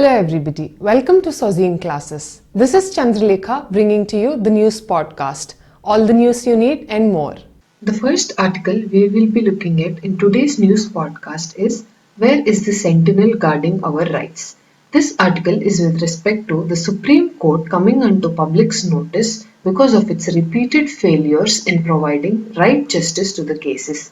Hello everybody, welcome to Sozine Classes. This is Chandralekha bringing to you the news podcast, all the news you need and more. The first article we will be looking at in today's news podcast is Where is the Sentinel Guarding Our Rights? This article is with respect to the Supreme Court coming unto public's notice because of its repeated failures in providing right justice to the cases.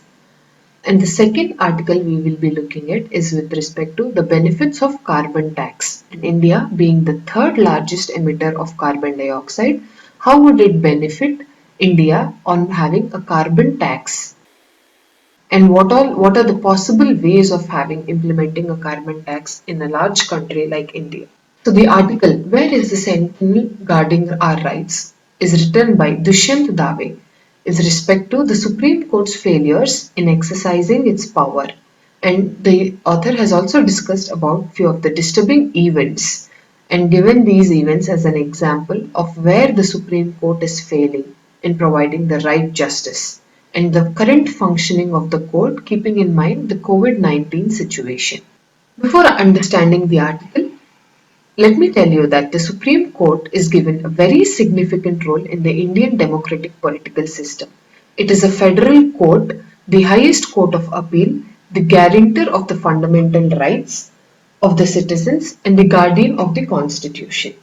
And the second article we will be looking at is with respect to the benefits of carbon tax. In India being the third largest emitter of carbon dioxide, how would it benefit India on having a carbon tax? And what are the possible ways of implementing a carbon tax in a large country like India? So the article Where is the Sentinel Guarding Our Rights is written by Dushyant Dave is respect to the Supreme Court's failures in exercising its power, and the author has also discussed about few of the disturbing events and given these events as an example of where the Supreme Court is failing in providing the right justice and the current functioning of the court keeping in mind the COVID-19 situation. Before understanding the article, let me tell you that the Supreme Court is given a very significant role in the Indian democratic political system. It is a federal court, the highest court of appeal, the guarantor of the fundamental rights of the citizens and the guardian of the constitution.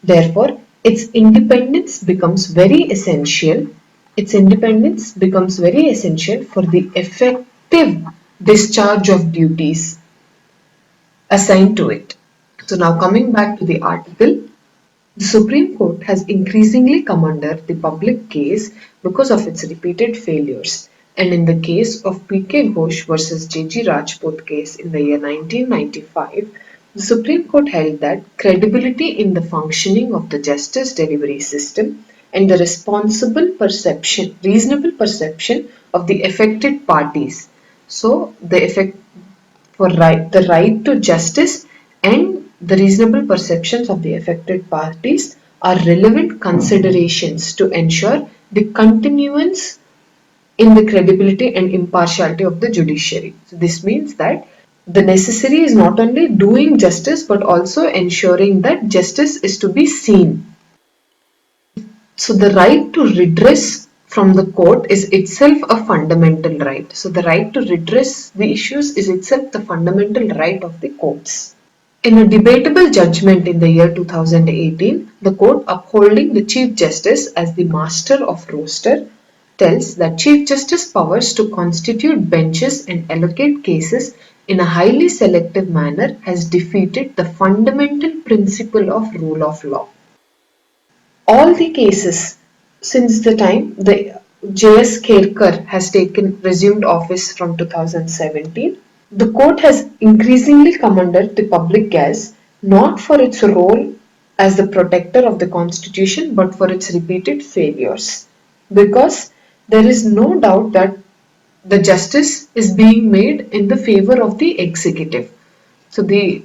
Therefore, its independence becomes very essential. Its independence becomes very essential for the effective discharge of duties assigned to it. So now coming back to the article, the Supreme Court has increasingly come under the public gaze because of its repeated failures. And in the case of P.K. Ghosh versus J.G. Rajput case in the year 1995, the Supreme Court held that credibility in the functioning of the justice delivery system and the reasonable perception of the affected parties. So the right to justice and the reasonable perceptions of the affected parties are relevant considerations to ensure the continuance in the credibility and impartiality of the judiciary. So this means that the necessary is not only doing justice but also ensuring that justice is to be seen. So the right to redress from the court is itself a fundamental right. So the right to redress the issues is itself the fundamental right of the courts. In a debatable judgment in the year 2018, the court upholding the Chief Justice as the master of roster tells that Chief Justice powers to constitute benches and allocate cases in a highly selective manner has defeated the fundamental principle of rule of law. All the cases since the time the J.S. Kherkar has resumed office from 2017, the court has increasingly come under the public gaze not for its role as the protector of the constitution but for its repeated failures, because there is no doubt that the justice is being made in the favor of the executive. So the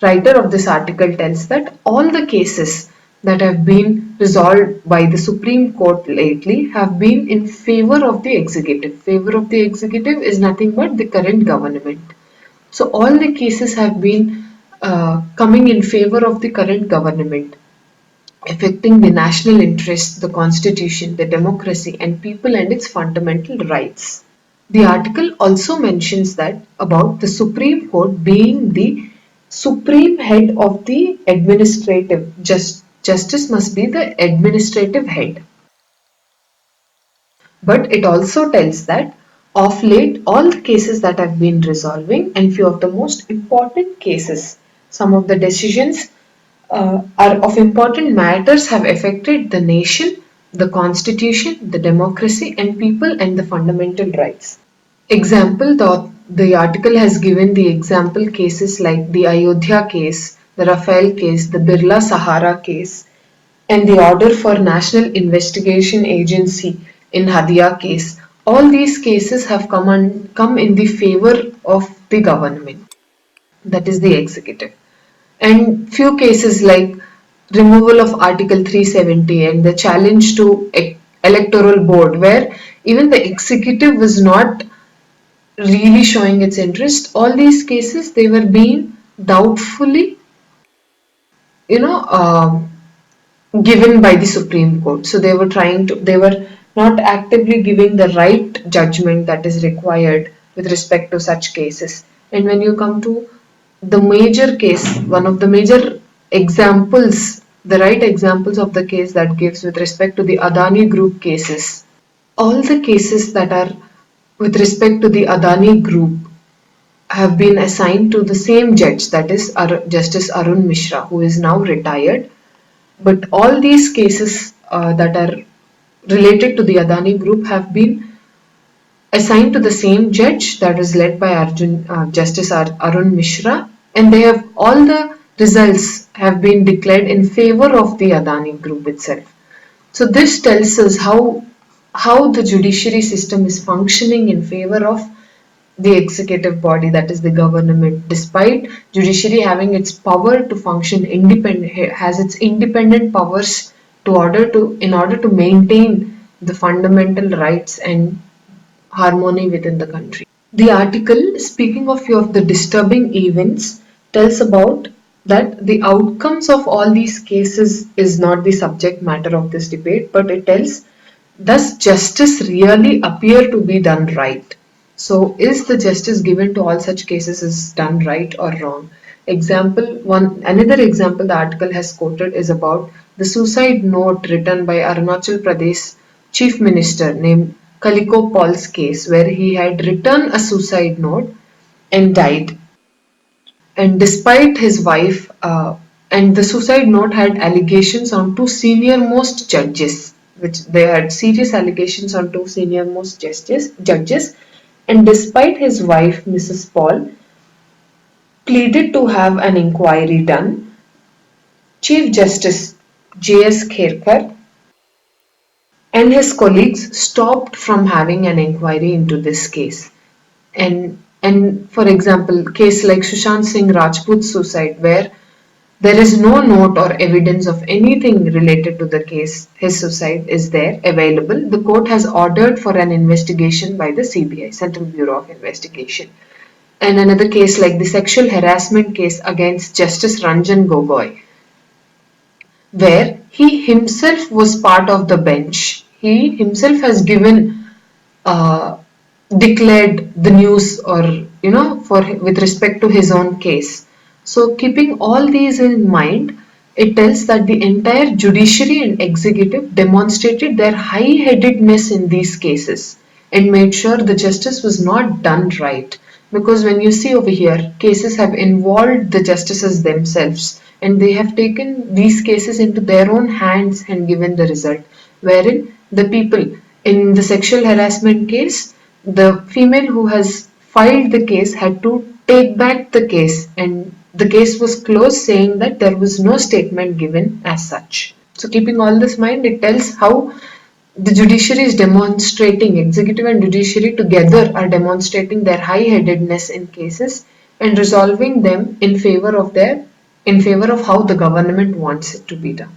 writer of this article tells that all the cases that have been resolved by the Supreme Court lately have been in favor of the executive. Favor of the executive is nothing but the current government. So all the cases have been coming in favor of the current government, affecting the national interest, the constitution, the democracy and people and its fundamental rights. The article also mentions that about the Supreme Court being the supreme head of the administrative justice must be the administrative head. But it also tells that of late all the cases that have been resolving and few of the most important cases, some of the decisions are of important matters have affected the nation, the constitution, the democracy and people and the fundamental rights. Example, the article has given the example cases like the Ayodhya case, the Rafael case, the Birla Sahara case, and the order for National Investigation Agency in Hadia case. All these cases have come in the favor of the government, that is the executive. And few cases like removal of Article 370 and the challenge to electoral board, where even the executive was not really showing its interest. All these cases, they were being doubtfully you know, given by the Supreme Court. So they were not actively giving the right judgment that is required with respect to such cases. And when you come to the major case, one of the major examples, the right examples of the case that gives with respect to the Adani Group cases, all the cases that are with respect to the Adani Group have been assigned to the same judge, that is Justice Arun Mishra, who is now retired. But all these cases that are related to the Adani Group have been assigned to the same judge, that is led by Justice Arun Mishra, and they have all the results have been declared in favor of the Adani Group itself. So this tells us how the judiciary system is functioning in favor of the executive body, that is the government, despite judiciary having its power to function independent, has its independent powers in order to maintain the fundamental rights and harmony within the country. The article, speaking of few of the disturbing events, tells about that the outcomes of all these cases is not the subject matter of this debate, but it tells, does justice really appear to be done right? So, is the justice given to all such cases is done right or wrong? Another example the article has quoted is about the suicide note written by Arunachal Pradesh Chief Minister named Kaliko Paul's case, where he had written a suicide note and died. And despite his wife, and the suicide note had allegations on two senior most judges, which they had serious allegations on two senior most judges, and despite his wife, Mrs. Paul, pleaded to have an inquiry done, Chief Justice J.S. Kherkar and his colleagues stopped from having an inquiry into this case. And for example, case like Sushant Singh Rajput's suicide, where there is no note or evidence of anything related to the case, his suicide is there available. The court has ordered for an investigation by the CBI, Central Bureau of Investigation. And another case like the sexual harassment case against Justice Ranjan Gogoi, where he himself was part of the bench. He himself has uh, declared the news, or for with respect to his own case. So keeping all these in mind, it tells that the entire judiciary and executive demonstrated their high-headedness in these cases and made sure the justice was not done right. Because when you see over here, cases have involved the justices themselves, and they have taken these cases into their own hands and given the result, wherein the people in the sexual harassment case, the female who has filed the case had to take back the case, and the case was closed, saying that there was no statement given as such. So keeping all this in mind, it tells how the judiciary is demonstrating, executive and judiciary together are demonstrating their high-headedness in cases and resolving them in favor of how the government wants it to be done.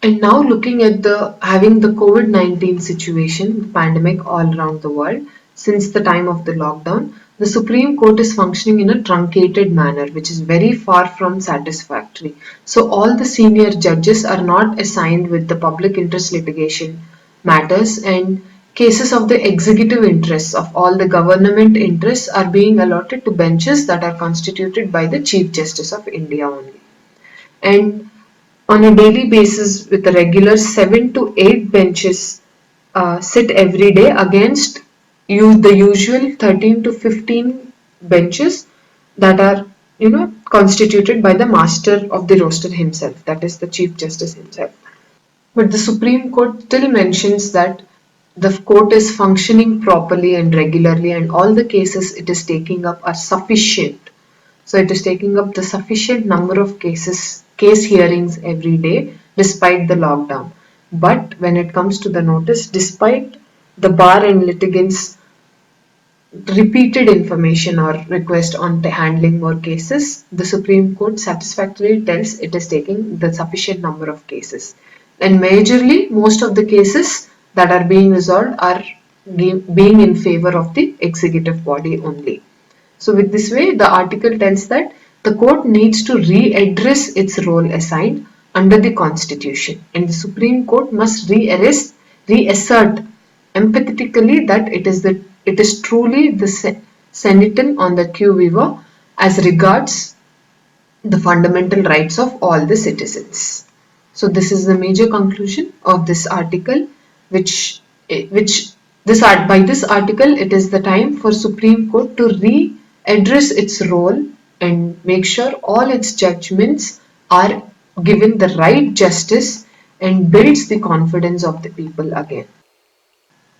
And now looking at the having the COVID-19 situation, pandemic all around the world, since the time of the lockdown, the Supreme Court is functioning in a truncated manner, which is very far from satisfactory. So all the senior judges are not assigned with the public interest litigation matters, and cases of the executive interests of all the government interests are being allotted to benches that are constituted by the Chief Justice of India only. And on a daily basis, with a regular 7 to 8 benches sit every day against the usual 13 to 15 benches that are constituted by the master of the roster himself, that is the Chief Justice himself. But the Supreme Court still mentions that the court is functioning properly and regularly, and all the cases it is taking up are sufficient. So it is taking up the sufficient number of case hearings every day despite the lockdown. But when it comes to the notice, despite the bar and litigants repeated information or request on handling more cases, the Supreme Court satisfactorily tells it is taking the sufficient number of cases. And majorly, most of the cases that are being resolved are being in favor of the executive body only. So with this way, the article tells that the court needs to readdress its role assigned under the Constitution, and the Supreme Court must reassert empathetically that it is truly the senator on the qui vive as regards the fundamental rights of all the citizens. So this is the major conclusion of this article, which by this article it is the time for Supreme Court to readdress its role and make sure all its judgments are given the right justice and builds the confidence of the people again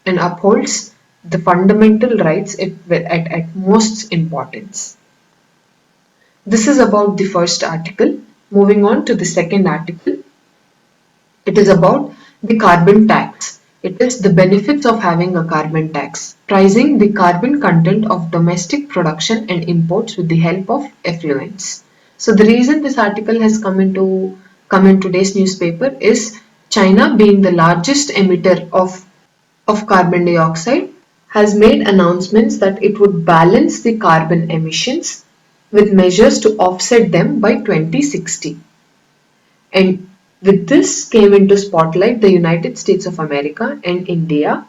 and upholds the fundamental rights at most importance. This is about the first article. Moving on to the second article, it is about the carbon tax. It is the benefits of having a carbon tax, pricing the carbon content of domestic production and imports with the help of effluents. So the reason this article has come in today's newspaper is China, being the largest emitter of carbon dioxide, has made announcements that it would balance the carbon emissions with measures to offset them by 2060. And with this came into spotlight the United States of America and India,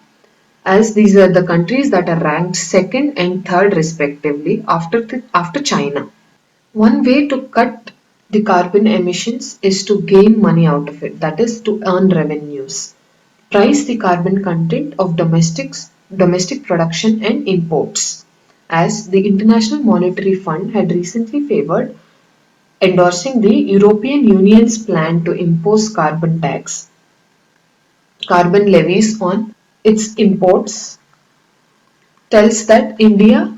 as these are the countries that are ranked second and third respectively after China. One way to cut the carbon emissions is to gain money out of it, that is to earn revenues. Price the carbon content of domestic production and imports, as the International Monetary Fund had recently favored endorsing the European Union's plan to impose carbon levies on its imports, tells that India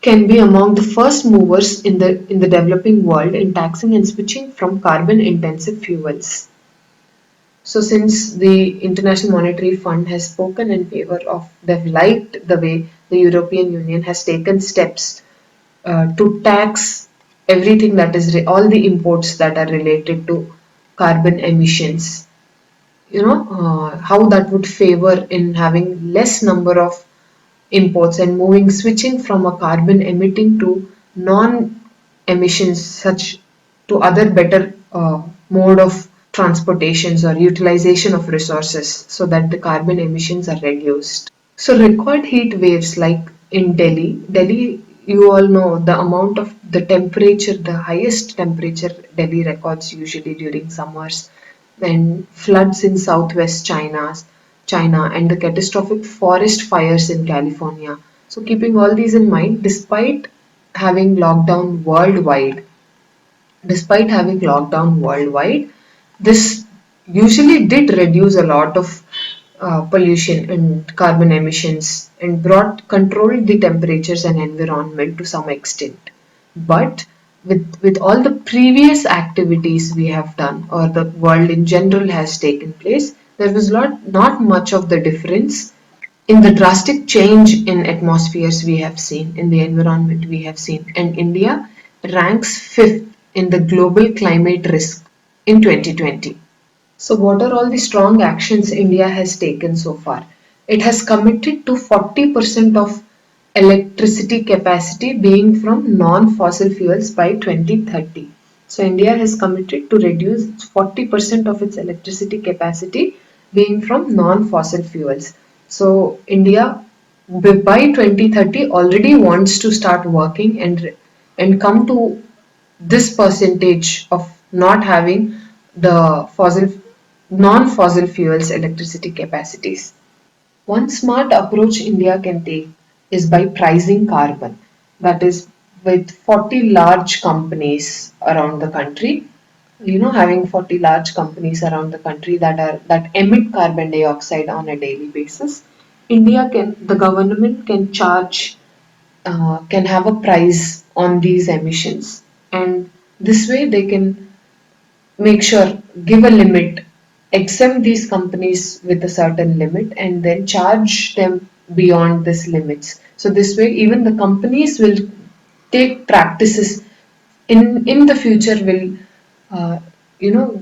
can be among the first movers in the developing world in taxing and switching from carbon intensive fuels. So since the International Monetary Fund has spoken in favor of, they've liked the way the European Union has taken steps to tax everything that is all the imports that are related to carbon emissions. How that would favor in having less number of imports and switching from a carbon emitting to non emissions, such to other better mode of transportations or utilization of resources, so that the carbon emissions are reduced. So record heat waves like in Delhi, you all know the amount of the temperature, the highest temperature Delhi records usually during summers, then floods in southwest China and the catastrophic forest fires in California. So keeping all these in mind, having lockdown worldwide, despite having lockdown worldwide, this usually did reduce a lot of pollution and carbon emissions and controlled the temperatures and environment to some extent. But with all the previous activities we have done or the world in general has taken place, there was not much of the difference in the drastic change in atmospheres we have seen, in the environment we have seen. And India ranks 5th in the global climate risk in 2020. So what are all the strong actions India has taken so far? It has committed to 40% of electricity capacity being from non-fossil fuels by 2030. So India has committed to reduce 40% of its electricity capacity being from non-fossil fuels. So India by 2030 already wants to start working and come to this percentage of not having the non-fossil fuels electricity capacities. One smart approach India can take is by pricing carbon, that is with 40 large companies around the country, having 40 large companies around the country that emit carbon dioxide on a daily basis. The government can have a price on these emissions, and this way they can give a limit, exempt these companies with a certain limit, and then charge them beyond this limits. So this way, even the companies will take practices in the future will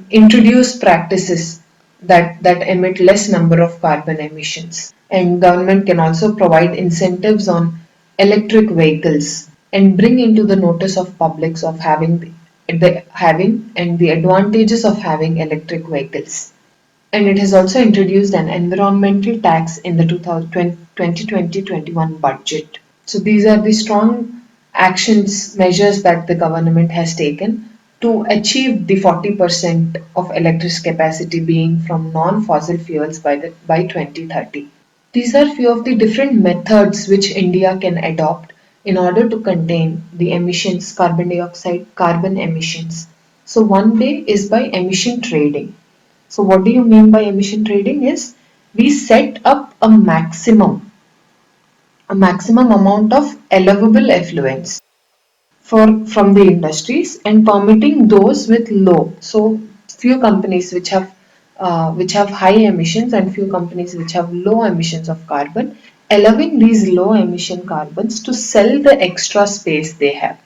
introduce practices that emit less number of carbon emissions. And government can also provide incentives on electric vehicles and bring into the notice of publics of having the advantages of having electric vehicles. And it has also introduced an environmental tax in the 2020-21 budget. So these are the strong measures that the government has taken to achieve the 40% of electric capacity being from non-fossil fuels by 2030. These are few of the different methods which India can adopt in order to contain the emissions, carbon dioxide, carbon emissions. So one way is by emission trading. So what do you mean by emission trading is we set up a maximum amount of allowable effluents from the industries and permitting those with low. So few companies which have high emissions and few companies which have low emissions of carbon, allowing these low emission carbons to sell the extra space they have,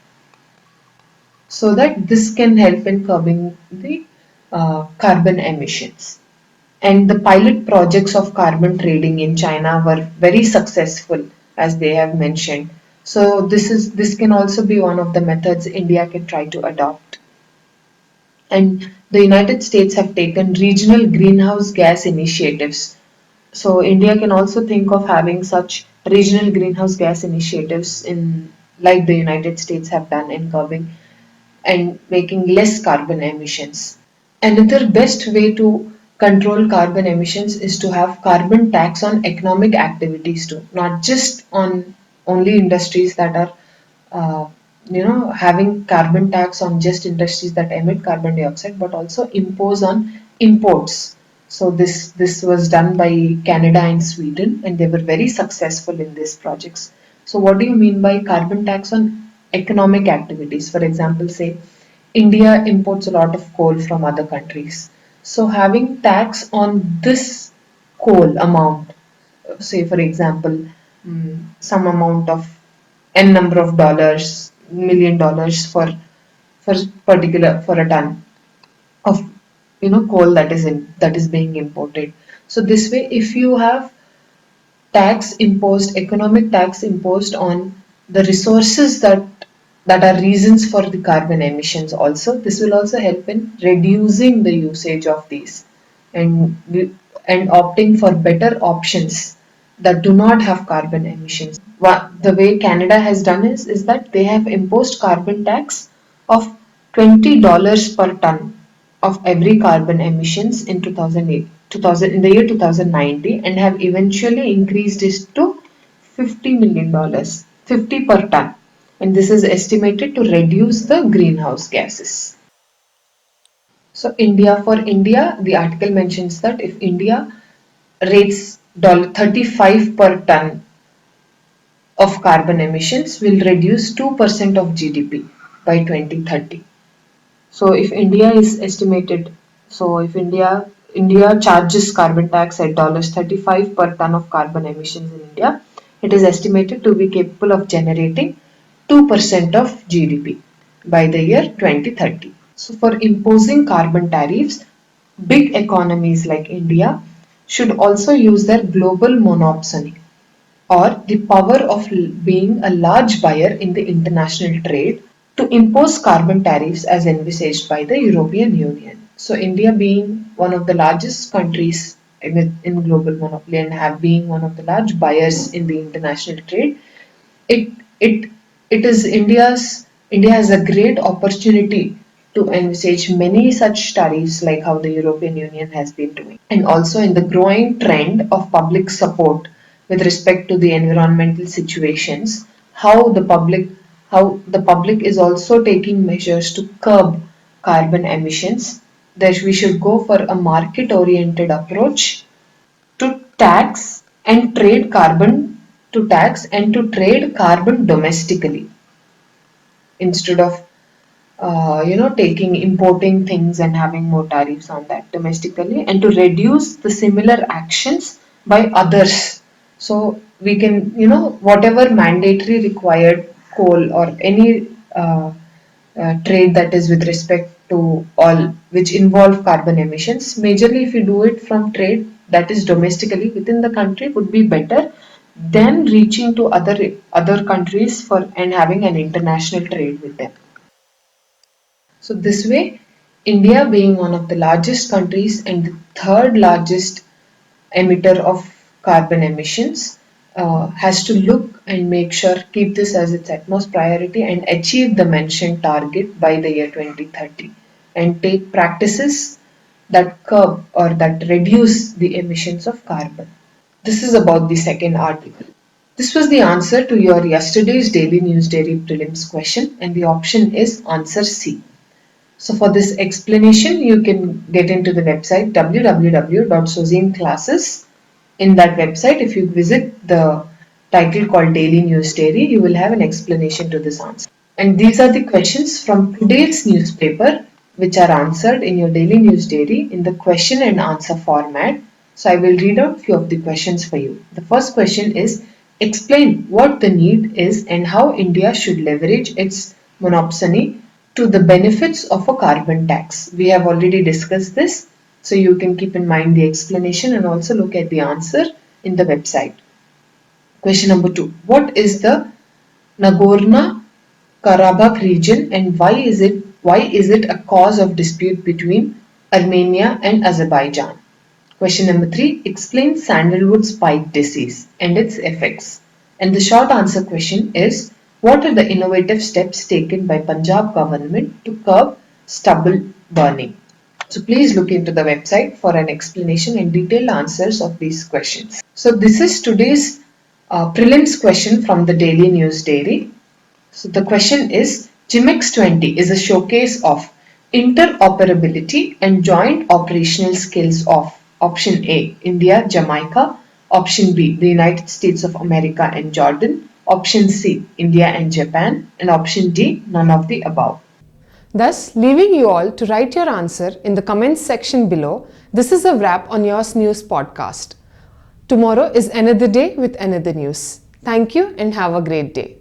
so that this can help in curbing the carbon emissions. And the pilot projects of carbon trading in China were very successful, as they have mentioned. So this can also be one of the methods India can try to adopt. And the United States have taken regional greenhouse gas initiatives. So India can also think of having such regional greenhouse gas initiatives in like the United States have done in curbing and making less carbon emissions. Another best way to control carbon emissions is to have carbon tax on economic activities too, not just on only industries that are, uh, having carbon tax on just industries that emit carbon dioxide, but also impose on imports. So this was done by Canada and Sweden, and they were very successful in these projects. So what do you mean by carbon tax on economic activities? For example, say India imports a lot of coal from other countries. So having tax on this coal amount, say for example, some amount of n number of dollars, $1 million for a ton of coal that is being imported. So this way, if you have economic tax imposed on the resources that are reasons for the carbon emissions also, this will also help in reducing the usage of these and and opting for better options that do not have carbon emissions. The way Canada has done is that they have imposed carbon tax of $20 per ton of every carbon emissions in 2008, 2000, in the year 2019, and have eventually increased it to $50 million, 50 per ton. And this is estimated to reduce the greenhouse gases. So for India, the article mentions that if India rates $35 per ton of carbon emissions, will reduce 2% of GDP by 2030. So if India is estimated, so if India charges carbon tax at $35 per ton of carbon emissions in India, it is estimated to be capable of generating 2% of GDP by the year 2030. So for imposing carbon tariffs, big economies like India should also use their global monopsony or the power of being a large buyer in the international trade to impose carbon tariffs as envisaged by the European Union. So India being one of the largest countries in global monopoly and have being one of the large buyers in the international trade, it it it is India has a great opportunity to envisage many such tariffs like how the European Union has been doing. And also in the growing trend of public support with respect to the environmental situations, how the public is also taking measures to curb carbon emissions, that we should go for a market oriented approach to tax and trade carbon to tax and to trade carbon domestically instead of taking importing things and having more tariffs on that domestically, and to reduce the similar actions by others. So we can, whatever mandatory required coal or any trade that is with respect to all which involve carbon emissions, majorly if you do it from trade that is domestically within the country would be better than reaching to other countries for and having an international trade with them. So this way, India being one of the largest countries and the third largest emitter of carbon emissions has to look and make sure keep this as its utmost priority and achieve the mentioned target by the year 2030 and take practices that curb or that reduce the emissions of carbon. This is about the second article. This was the answer to your yesterday's Daily News Dairy prelims question, and the option is answer C. So for this explanation, you can get into the website www.sozineclasses. In that website, if you visit the title called Daily News Dairy, you will have an explanation to this answer. And these are the questions from today's newspaper, which are answered in your Daily News Dairy in the question and answer format. So I will read out few of the questions for you. The first question is, explain what the need is and how India should leverage its monopsony to the benefits of a carbon tax. We have already discussed this, so you can keep in mind the explanation and also look at the answer in the website. Question number 2. What is the Nagorno-Karabakh region and why is it a cause of dispute between Armenia and Azerbaijan? Question number 3. Explain sandalwood spike disease and its effects. And the short answer question is, what are the innovative steps taken by Punjab government to curb stubble burning? So please look into the website for an explanation and detailed answers of these questions. So this is today's prelims question from the Daily News Dairy. So the question is, GIMEX 20 is a showcase of interoperability and joint operational skills of option A, India, Jamaica, option B, the United States of America and Jordan, option C, India and Japan, and option D, none of the above. Thus, leaving you all to write your answer in the comments section below, this is a wrap on your news podcast. Tomorrow is another day with another news. Thank you and have a great day.